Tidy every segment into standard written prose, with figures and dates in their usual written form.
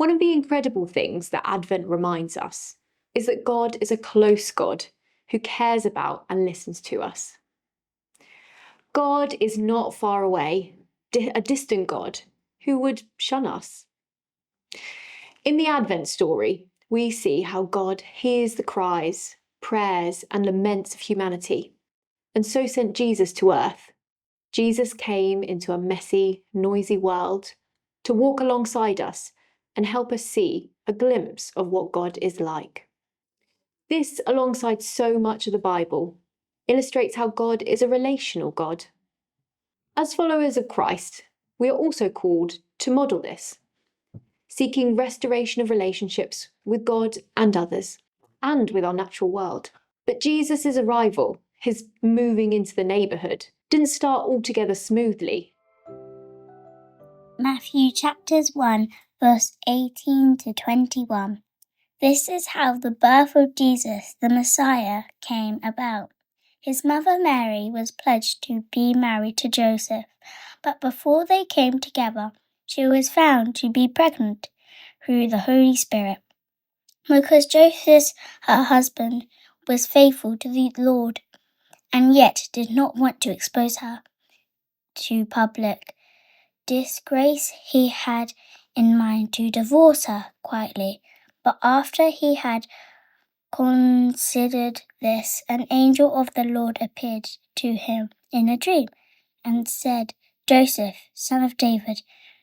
One of the incredible things that Advent reminds us is that God is a close God who cares about and listens to us. God is not far away, a distant God who would shun us. In the Advent story, we see how God hears the cries, prayers, and laments of humanity, and so sent Jesus to earth. Jesus came into a messy, noisy world to walk alongside us and help us see a glimpse of what God is like. This, alongside so much of the Bible, illustrates how God is a relational God. As followers of Christ, we are also called to model this, seeking restoration of relationships with God and others, and with our natural world. But Jesus' arrival, his moving into the neighbourhood, didn't start altogether smoothly. Matthew chapters 1, verse 18 to 21. This is how the birth of Jesus, the Messiah, came about. His mother Mary was pledged to be married to Joseph, but before they came together, she was found to be pregnant through the Holy Spirit. Because Joseph, her husband, was faithful to the Lord, and yet did not want to expose her to public disgrace, he had in mind to divorce her quietly. But after he had considered this, an angel of the Lord appeared to him in a dream and said, Joseph, son of David,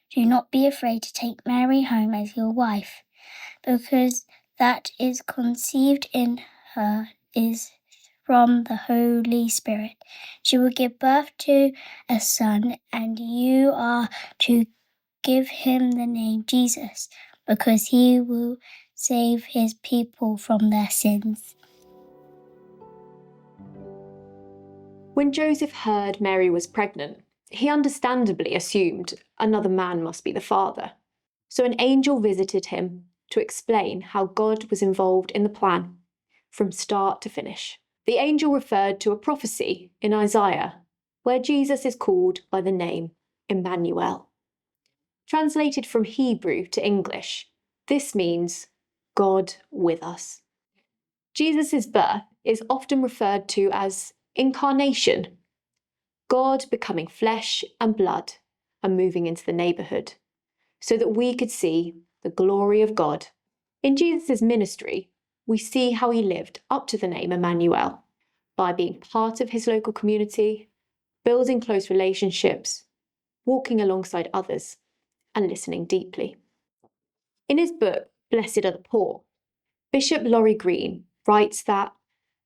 do not be afraid to take Mary home as your wife, because that is conceived in her is from the Holy Spirit. She will give birth to a son, and you are to give him the name Jesus, because he will save his people from their sins. When Joseph heard Mary was pregnant, he understandably assumed another man must be the father. So an angel visited him to explain how God was involved in the plan from start to finish. The angel referred to a prophecy in Isaiah where Jesus is called by the name Emmanuel. Translated from Hebrew to English, this means God with us. Jesus' birth is often referred to as incarnation, God becoming flesh and blood and moving into the neighbourhood, so that we could see the glory of God. In Jesus' ministry, we see how he lived up to the name Emmanuel by being part of his local community, building close relationships, walking alongside others, and listening deeply. In his book, Blessed Are the Poor, Bishop Laurie Green writes that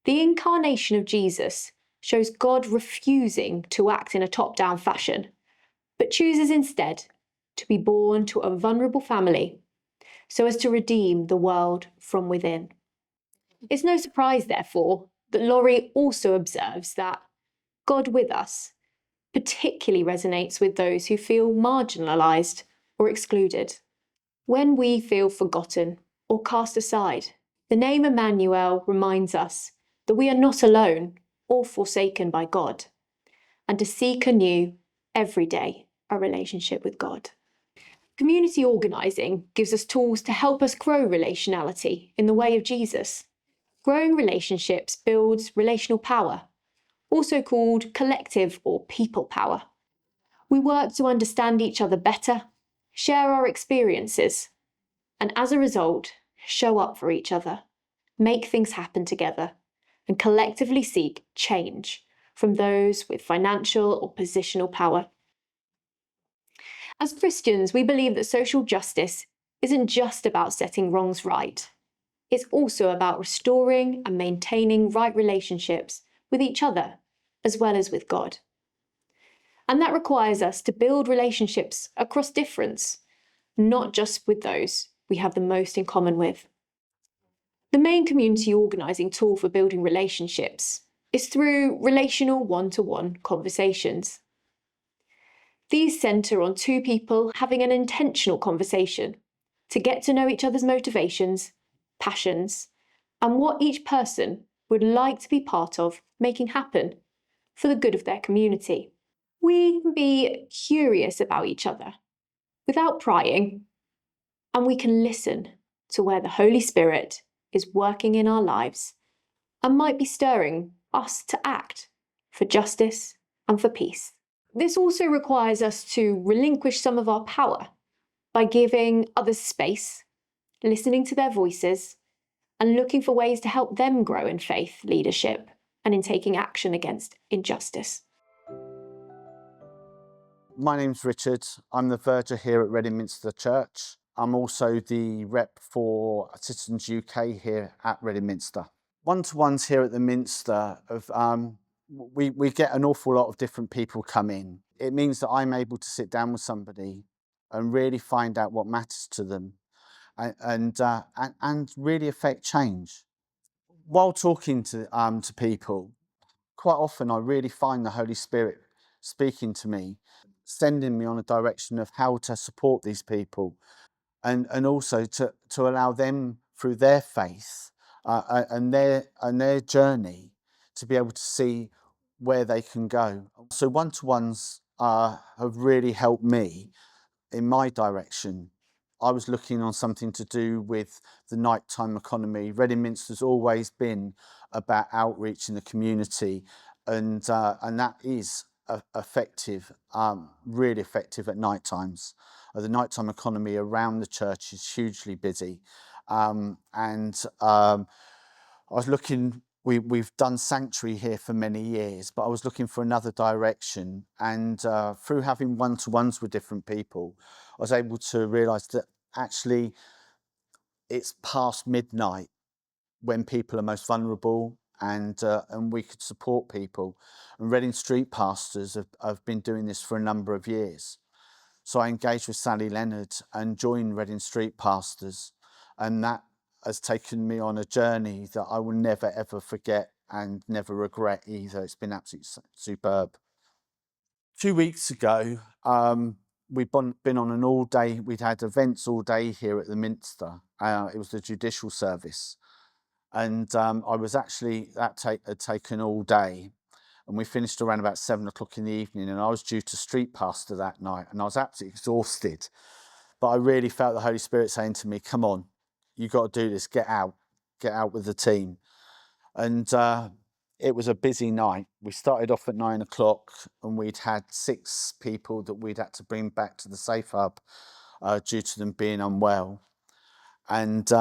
the incarnation of Jesus shows God refusing to act in a top-down fashion, but chooses instead to be born to a vulnerable family so as to redeem the world from within. It's no surprise, therefore, that Laurie also observes that God with us particularly resonates with those who feel marginalised or excluded. When we feel forgotten or cast aside, the name Emmanuel reminds us that we are not alone or forsaken by God, and to seek anew every day a relationship with God. Community organising gives us tools to help us grow relationality in the way of Jesus. Growing relationships builds relational power, also called collective or people power. We work to understand each other better, share our experiences, and as a result, show up for each other, make things happen together, and collectively seek change from those with financial or positional power. As Christians, we believe that social justice isn't just about setting wrongs right. It's also about restoring and maintaining right relationships with each other, as well as with God. And that requires us to build relationships across difference, not just with those we have the most in common with. The main community organising tool for building relationships is through relational one-to-one conversations. These centre on two people having an intentional conversation to get to know each other's motivations, passions, and what each person would like to be part of making happen for the good of their community. We can be curious about each other without prying and we can listen to where the Holy Spirit is working in our lives and might be stirring us to act for justice and for peace. This also requires us to relinquish some of our power by giving others space, listening to their voices, and looking for ways to help them grow in faith, leadership, and in taking action against injustice. My name's Richard. I'm the verger here at Reading Minster Church. I'm also the rep for Citizens UK here at Reading Minster. One-to-ones here at the Minster, we get an awful lot of different people come in. It means that I'm able to sit down with somebody and really find out what matters to them and really affect change. While talking to people, quite often I really find the Holy Spirit speaking to me, sending me on a direction of how to support these people and also to allow them through their faith and their journey to be able to see where they can go. So one-to-ones have really helped me in my direction. I was looking on something to do with the nighttime economy. Reading Minster's always been about outreach in the community, and that is effective, really effective at night times. The nighttime economy around the church is hugely busy, I was looking. We've done sanctuary here for many years, but I was looking for another direction, and through having one-to-ones with different people, I was able to realise that actually it's past midnight when people are most vulnerable, and we could support people. And Reading Street pastors have been doing this for a number of years. So I engaged with Sally Leonard and joined Reading Street pastors, and that has taken me on a journey that I will never ever forget and never regret either. It's been absolutely superb. 2 weeks ago, we've been on an all-day, we'd had events all day here at the Minster. It was the judicial service, and I was actually, had taken all day, and we finished around about 7 o'clock in the evening, and I was due to street pastor that night, and I was absolutely exhausted, but I really felt the Holy Spirit saying to me, come on, you got to do this, get out with the team. And it was a busy night. We started off at 9 o'clock, and we'd had 6 people that we'd had to bring back to the safe hub due to them being unwell. And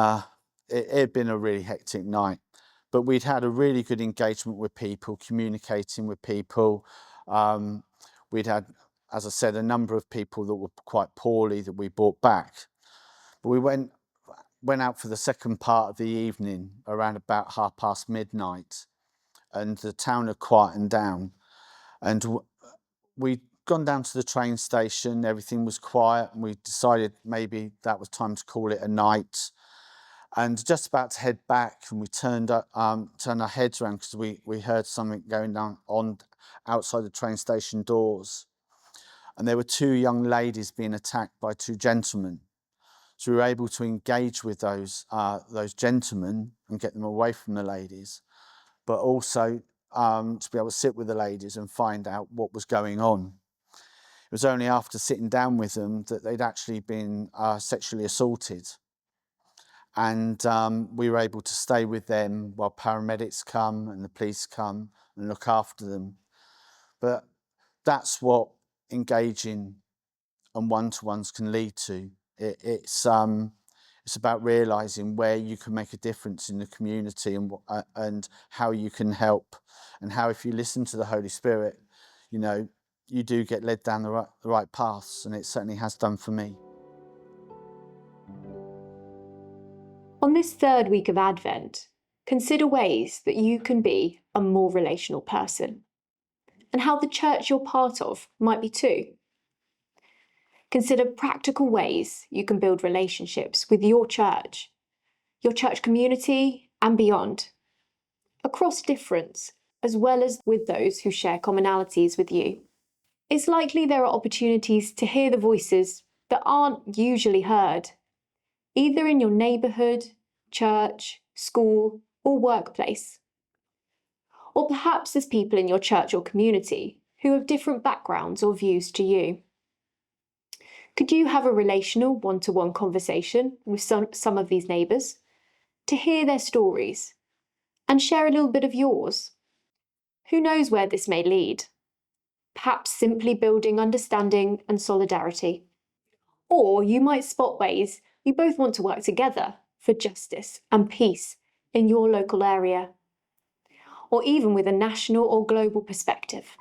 it had been a really hectic night, but we'd had a really good engagement with people, communicating with people. We'd had, as I said, a number of people that were quite poorly that we brought back. But we went out for the second part of the evening around about midnight, and the town had quietened down, and we'd gone down to the train station. Everything was quiet, and we decided maybe that was time to call it a night. And just about to head back, and we turned our heads around because we heard something going on outside the train station doors, and there were 2 young ladies being attacked by 2 gentlemen. So we were able to engage with those gentlemen and get them away from the ladies, but also to be able to sit with the ladies and find out what was going on. It was only after sitting down with them that they'd actually been sexually assaulted. And we were able to stay with them while paramedics come and the police come and look after them. But that's what engaging and one-to-ones can lead to. It's about realising where you can make a difference in the community and how you can help, and how if you listen to the Holy Spirit, you know, you do get led down the right paths, and it certainly has done for me. On this 3rd week of Advent, consider ways that you can be a more relational person, and how the church you're part of might be too. Consider practical ways you can build relationships with your church community, and beyond, across difference, as well as with those who share commonalities with you. It's likely there are opportunities to hear the voices that aren't usually heard, either in your neighbourhood, church, school, or workplace. Or perhaps there's people in your church or community who have different backgrounds or views to you. Could you have a relational one-to-one conversation with some of these neighbours to hear their stories and share a little bit of yours? Who knows where this may lead? Perhaps simply building understanding and solidarity. Or you might spot ways you both want to work together for justice and peace in your local area, or even with a national or global perspective.